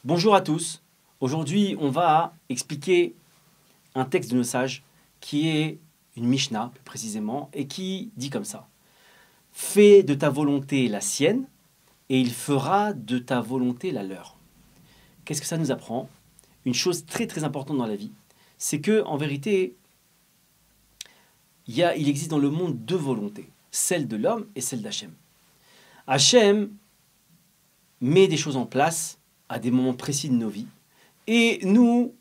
Bonjour à tous. Aujourd'hui, on va expliquer un texte de nos sages qui est une Mishnah, plus précisément, et qui dit comme ça. Fais de ta volonté la sienne, et il fera de ta volonté la leur. Qu'est-ce que ça nous apprend? Une chose très très importante dans la vie, c'est que en vérité, il existe dans le monde deux volontés, celle de l'homme et celle d'Hachem. Hachem met des choses en place à des moments précis de nos vies, et nous,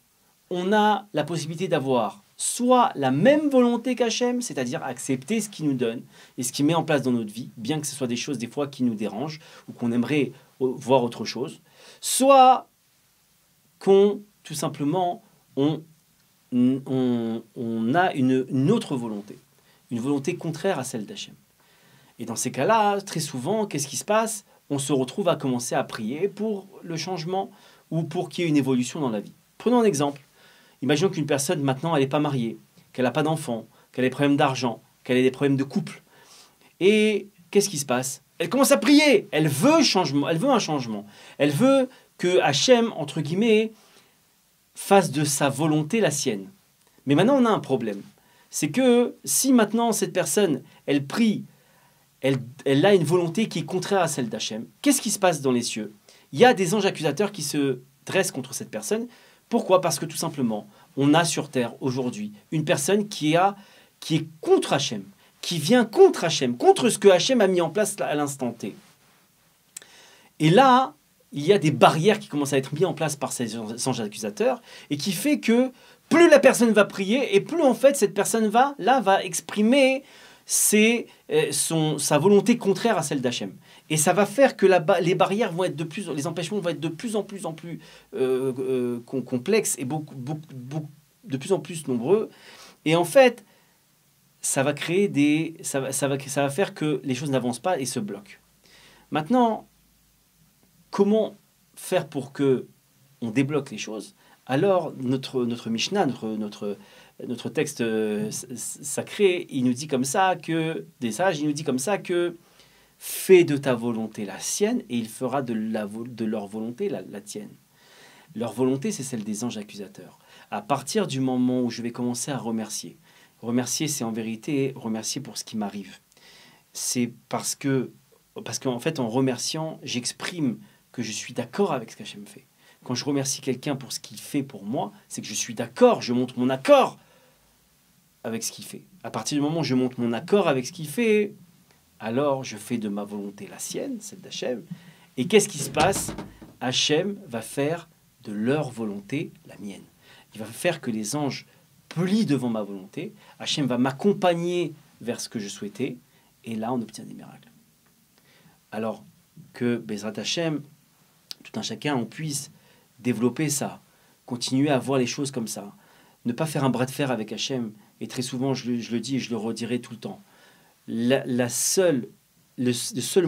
on a la possibilité d'avoir soit la même volonté qu'Hachem, c'est-à-dire accepter ce qu'il nous donne et ce qu'il met en place dans notre vie, bien que ce soit des choses des fois qui nous dérangent ou qu'on aimerait voir autre chose, soit tout simplement, on a une autre volonté, une volonté contraire à celle d'Hachem. Et dans ces cas-là, très souvent, qu'est-ce qui se passe? On se retrouve à commencer à prier pour le changement ou pour qu'il y ait une évolution dans la vie. Prenons un exemple. Imaginons qu'une personne, maintenant, elle n'est pas mariée, qu'elle n'a pas d'enfant, qu'elle a des problèmes d'argent, qu'elle a des problèmes de couple. Et qu'est-ce qui se passe? Elle commence à prier. Elle veut changement, elle veut un changement. Elle veut que Hachem, entre guillemets, fasse de sa volonté la sienne. Mais maintenant, on a un problème. C'est que si maintenant, cette personne, elle prie, elle a une volonté qui est contraire à celle d'Hachem, qu'est-ce qui se passe dans les cieux? Il y a des anges accusateurs qui se dressent contre cette personne. Pourquoi? Parce que tout simplement, on a sur terre aujourd'hui une personne qui est contre Hachem, qui vient contre Hachem, contre ce que Hachem a mis en place à l'instant T. Et là, il y a des barrières qui commencent à être mises en place par ces anges accusateurs et qui fait que plus la personne va prier et plus en fait cette personne va exprimer sa volonté contraire à celle d'Hachem. Et ça va faire que les barrières vont être les empêchements vont être de plus en plus complexes et de plus en plus nombreux. Et en fait, ça va créer ça va faire que les choses n'avancent pas et se bloquent. Maintenant, comment faire pour que on débloque les choses? Alors, notre Mishnah, notre texte sacré, il nous dit comme ça que, des sages, il nous dit comme ça que fais de ta volonté la sienne et il fera de leur volonté la tienne. Leur volonté, c'est celle des anges accusateurs. À partir du moment où je vais commencer à remercier, c'est en vérité remercier pour ce qui m'arrive. C'est parce qu'en fait, en remerciant, j'exprime que je suis d'accord avec ce qu'Hachem fait. Quand je remercie quelqu'un pour ce qu'il fait pour moi, c'est que je suis d'accord, je montre mon accord avec ce qu'il fait. À partir du moment où je montre mon accord avec ce qu'il fait, alors je fais de ma volonté la sienne, celle d'Hachem. Et qu'est-ce qui se passe? Hachem va faire de leur volonté la mienne. Il va faire que les anges plient devant ma volonté. Hachem va m'accompagner vers ce que je souhaitais. Et là, on obtient des miracles. Alors que, Bezrat Hachem, tout un chacun, on puisse développer ça, continuer à voir les choses comme ça, ne pas faire un bras de fer avec Hachem. Et très souvent, je le dis et je le redirai tout le temps, le seul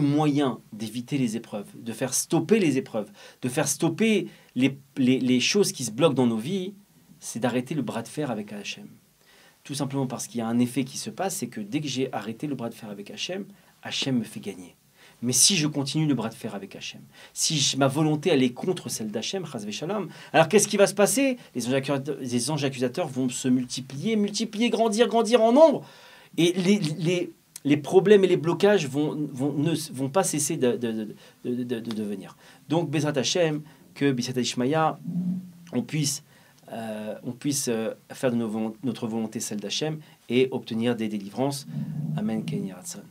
moyen d'éviter les épreuves, de faire stopper les épreuves, de faire stopper les choses qui se bloquent dans nos vies, c'est d'arrêter le bras de fer avec Hachem. Tout simplement parce qu'il y a un effet qui se passe, c'est que dès que j'ai arrêté le bras de fer avec Hachem, Hachem me fait gagner. Mais si je continue le bras de fer avec Hachem, si ma volonté elle est contre celle d'Hachem, chas v'shalom, alors qu'est-ce qui va se passer? Les anges accusateurs vont se multiplier, grandir en nombre. Et les problèmes et les blocages ne vont pas cesser de venir. Donc, Bezrat Hachem, que B'Siyata Dishmaya, on puisse faire de notre volonté celle d'Hachem et obtenir des délivrances. Amen. Ken Yiratzon.